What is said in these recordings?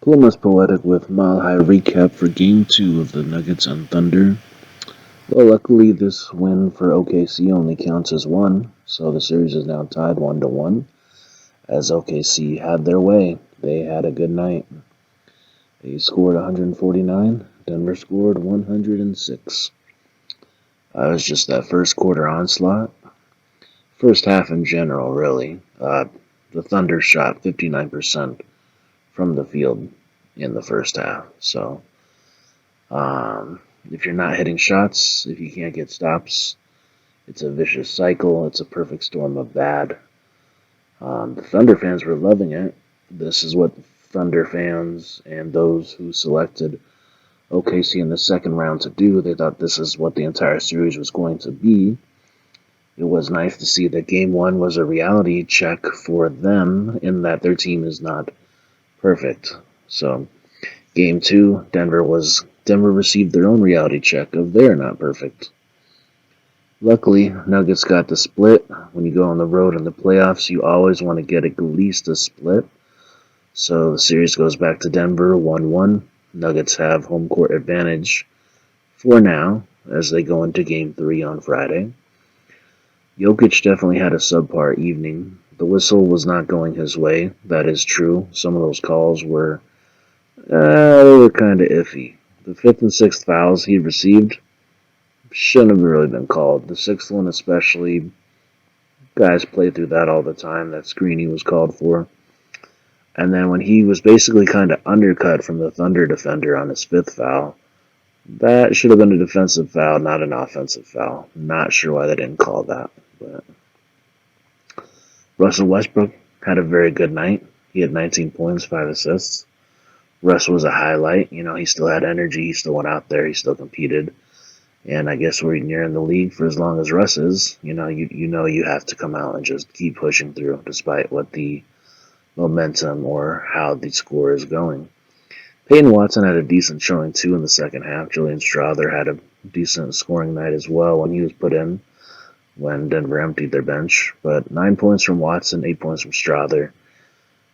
Plumas Poetic with Mile High recap for Game 2 of the Nuggets and Thunder. Well, luckily this win for OKC only counts as one, so the series is now tied 1-1, as OKC had their way. They had a good night. They scored 149, Denver scored 106. It was just that first quarter onslaught. First half in general, really. The Thunder shot 59% from the field in the first half, so if you're not hitting shots, if you can't get stops, it's a vicious cycle. It's a perfect storm of bad. The Thunder fans were loving it. This is what Thunder fans and those who selected OKC in the second round to do. They thought this is what the entire series was going to be. It was nice to see that Game 1 was a reality check for them in that their team is not perfect. So Game 2, Denver received their own reality check of they're not perfect. Luckily, Nuggets got the split. When you go on the road in the playoffs, you always want to get at least a split. So the series goes back to Denver 1-1. Nuggets have home court advantage for now as they go into Game 3 on Friday. Jokic definitely had a subpar evening. The whistle was not going his way. That is true. Some of those calls were kind of iffy. The fifth and sixth fouls he received shouldn't have really been called. The sixth one especially, guys play through that all the time. That screen he was called for. And then when he was basically kind of undercut from the Thunder defender on his fifth foul, that should have been a defensive foul, not an offensive foul. Not sure why they didn't call that. But Russell Westbrook had a very good night. He had 19 points, 5 assists. Russ was a highlight. He still had energy. He still went out there. He still competed. And I guess when you're in the league for as long as Russ is, you have to come out and just keep pushing through despite what the momentum or how the score is going. Peyton Watson had a decent showing too in the second half. Julian Strawther had a decent scoring night as well when he was put in when Denver emptied their bench. But 9 points from Watson, 8 points from Strawther.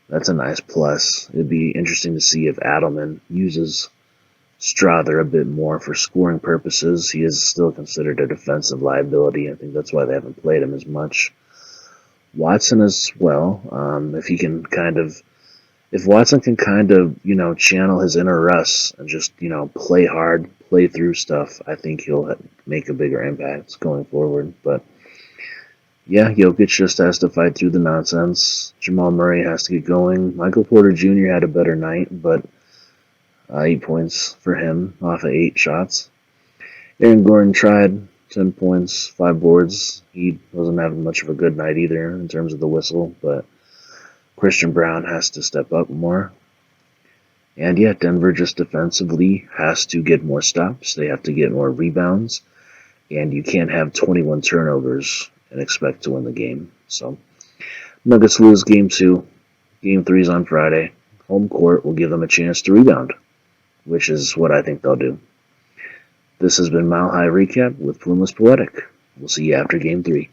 That's a nice plus. It'd be interesting to see if Adelman uses Strawther a bit more for scoring purposes. He is still considered a defensive liability. I think that's why they haven't played him as much. Watson as well. If Watson can channel his inner Russ and just, play hard, play through stuff, I think he'll make a bigger impact going forward. But yeah, Jokic just has to fight through the nonsense. Jamal Murray has to get going. Michael Porter Jr. had a better night, but 8 points for him off of 8 shots. Aaron Gordon tried 10 points, 5 boards. He wasn't having much of a good night either in terms of the whistle, but Christian Brown has to step up more. And yeah, Denver just defensively has to get more stops. They have to get more rebounds. And you can't have 21 turnovers and expect to win the game. So Nuggets lose Game 2. Game 3 is on Friday. Home court will give them a chance to rebound, which is what I think they'll do. This has been Mile High Recap with Plumas Poetic. We'll see you after Game 3.